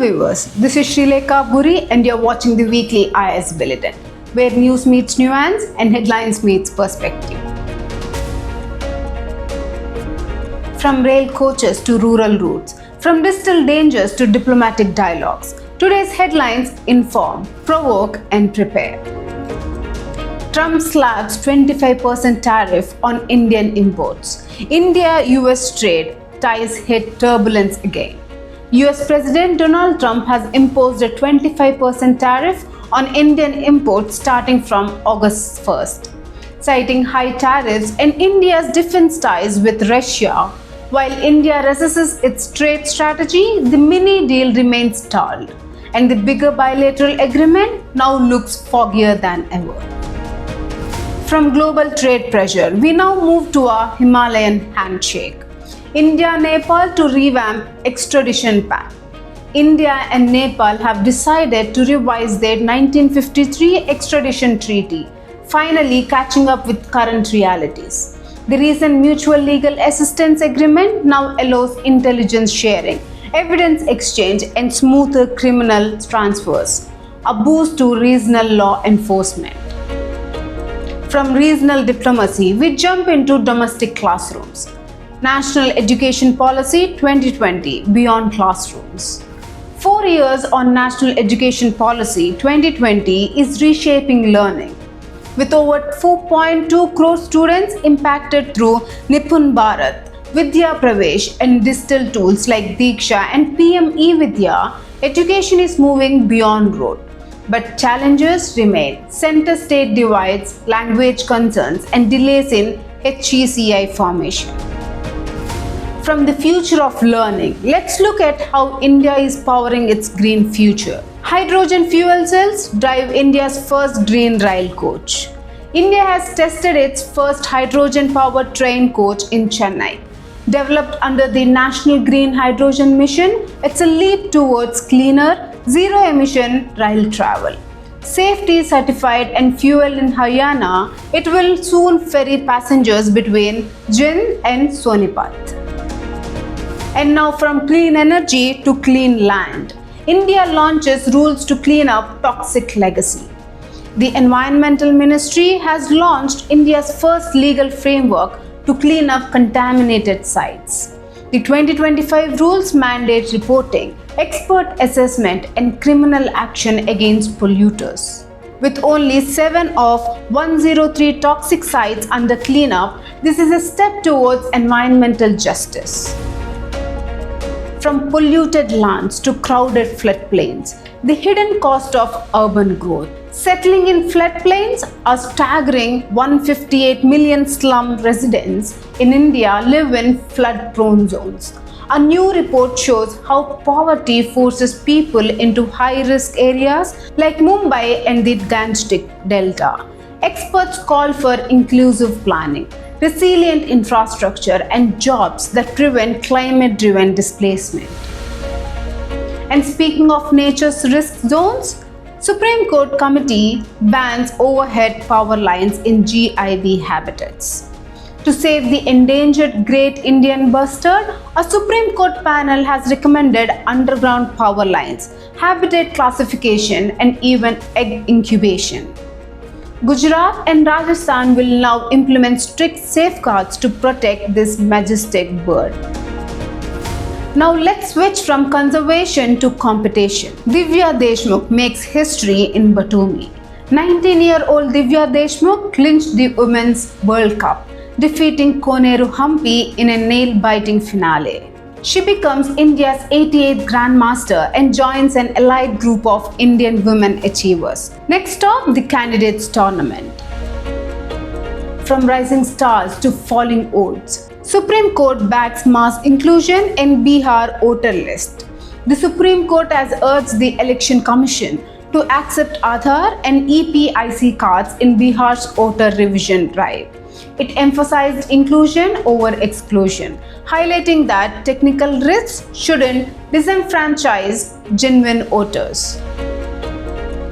viewers, this is Sreelekha Abburi and you're watching the weekly IAS Bulletin, where news meets nuance and headlines meets perspective. From rail coaches to rural routes, from digital dangers to diplomatic dialogues, today's headlines inform, provoke and prepare. Trump slabs 25% tariff on Indian imports. India-US trade ties hit turbulence again. US President Donald Trump has imposed a 25% tariff on Indian imports starting from August 1st. Citing high tariffs and India's defense ties with Russia, while India resists its trade strategy, the mini deal remains stalled, and the bigger bilateral agreement now looks foggier than ever. From global trade pressure, we now move to a Himalayan handshake. India-Nepal to revamp extradition pact. India and Nepal have decided to revise their 1953 extradition treaty, finally catching up with current realities. The recent mutual legal assistance agreement now allows intelligence sharing, evidence exchange and smoother criminal transfers, a boost to regional law enforcement. From regional diplomacy, we jump into domestic classrooms. National Education Policy 2020 Beyond Classrooms. 4 years on National Education Policy 2020 is reshaping learning. With over 4.2 crore students impacted through Nipun Bharat, Vidya Pravesh and digital tools like Diksha and PM E-Vidya, education is moving beyond rote. But challenges remain: center-state divides, language concerns and delays in HECI formation. From the future of learning, let's look at how India is powering its green future. Hydrogen fuel cells drive India's first green rail coach. India has tested its first hydrogen-powered train coach in Chennai. Developed under the National Green Hydrogen Mission, it's a leap towards cleaner, zero-emission rail travel. Safety certified and fueled in Haryana, it will soon ferry passengers between Jind and Sonipat. And now from clean energy to clean land, India launches rules to clean up toxic legacy. The Environmental Ministry has launched India's first legal framework to clean up contaminated sites. The 2025 rules mandate reporting, expert assessment and criminal action against polluters. With only 7 of 103 toxic sites under cleanup, this is a step towards environmental justice. From polluted lands to crowded floodplains, the hidden cost of urban growth. Settling in floodplains, a staggering 158 million slum residents in India live in flood-prone zones. A new report shows how poverty forces people into high-risk areas like Mumbai and the Gangetic Delta. Experts call for inclusive planning, resilient infrastructure and jobs that prevent climate-driven displacement. And speaking of nature's risk zones, Supreme Court committee bans overhead power lines in GIB habitats. To save the endangered Great Indian Bustard, a Supreme Court panel has recommended underground power lines, habitat classification and even egg incubation. Gujarat and Rajasthan will now implement strict safeguards to protect this majestic bird. Now let's switch from conservation to competition. Divya Deshmukh makes history in Batumi. 19-year-old Divya Deshmukh clinched the Women's World Cup, defeating Koneru Hampi in a nail-biting finale. She becomes India's 88th Grandmaster and joins an elite group of Indian women achievers. Next stop, the Candidates Tournament. From rising stars to falling odds, Supreme Court backs mass inclusion in Bihar voter list. The Supreme Court has urged the Election Commission to accept Aadhaar and EPIC cards in Bihar's voter revision drive. It emphasized inclusion over exclusion, highlighting that technical risks shouldn't disenfranchise genuine voters.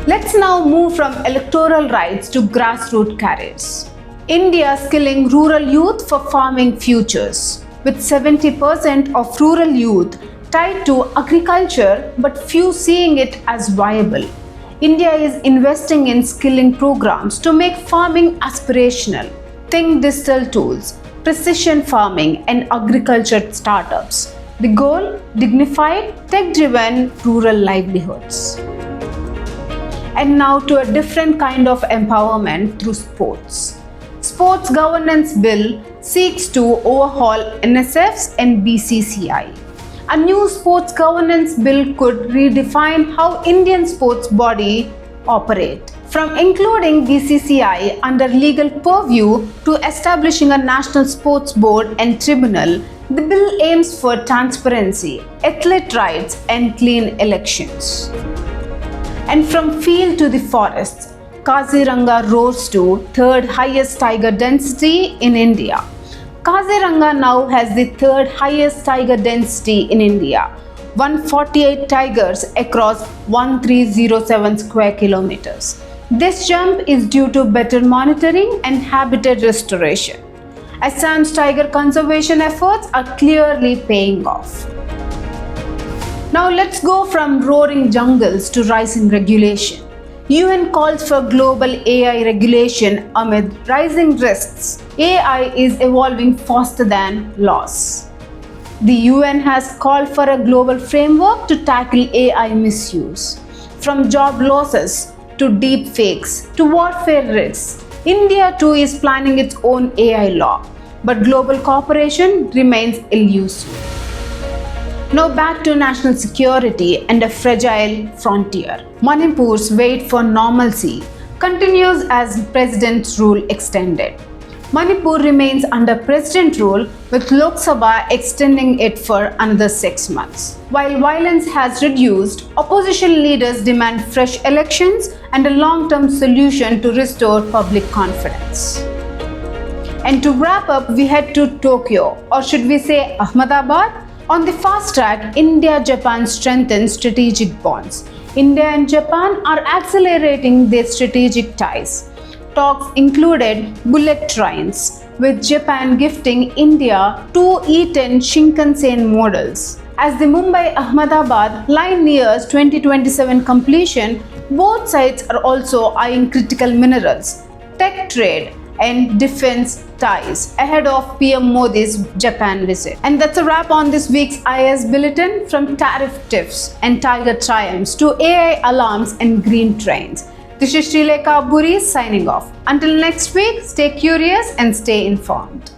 Let's now move from electoral rights to grassroots careers. India skilling rural youth for farming futures. With 70% of rural youth tied to agriculture, but few seeing it as viable. India is investing in skilling programs to make farming aspirational. Think digital tools, precision farming, and agriculture startups. The goal? Dignified, tech-driven rural livelihoods. And now to a different kind of empowerment through sports. Sports Governance Bill seeks to overhaul NSFs and BCCI. A new sports governance bill could redefine how Indian sports body operate. From including BCCI under legal purview to establishing a national sports board and tribunal, the bill aims for transparency, athlete rights, and clean elections. And from field to the forests, Kaziranga rose to third highest tiger density in India. Kaziranga now has the third highest tiger density in India, 148 tigers across 1307 square kilometers. This jump is due to better monitoring and habitat restoration. Assam's tiger conservation efforts are clearly paying off. Now let's go from roaring jungles to rising regulation. UN calls for global AI regulation amid rising risks. AI is evolving faster than laws. The UN has called for a global framework to tackle AI misuse. From job losses to deep fakes to warfare risks, India too is planning its own AI law, but global cooperation remains elusive. Now back to national security and a fragile frontier. Manipur's wait for normalcy continues as President's rule extended. Manipur remains under President rule with Lok Sabha extending it for another 6 months. While violence has reduced, opposition leaders demand fresh elections and a long-term solution to restore public confidence. And to wrap up, we head to Tokyo, or should we say Ahmedabad? On the fast track, India-Japan strengthens strategic bonds. India and Japan are accelerating their strategic ties. Talks included bullet trains, with Japan gifting India 2 E10 Shinkansen models. As the Mumbai-Ahmedabad line nears 2027 completion, both sides are also eyeing critical minerals, tech trade, and defense ties ahead of PM Modi's Japan visit. And that's a wrap on this week's IAS Bulletin. From tariff tiffs and tiger triumphs to AI alarms and green trains. This is Sreelekha Abburi signing off. Until next week, stay curious and stay informed.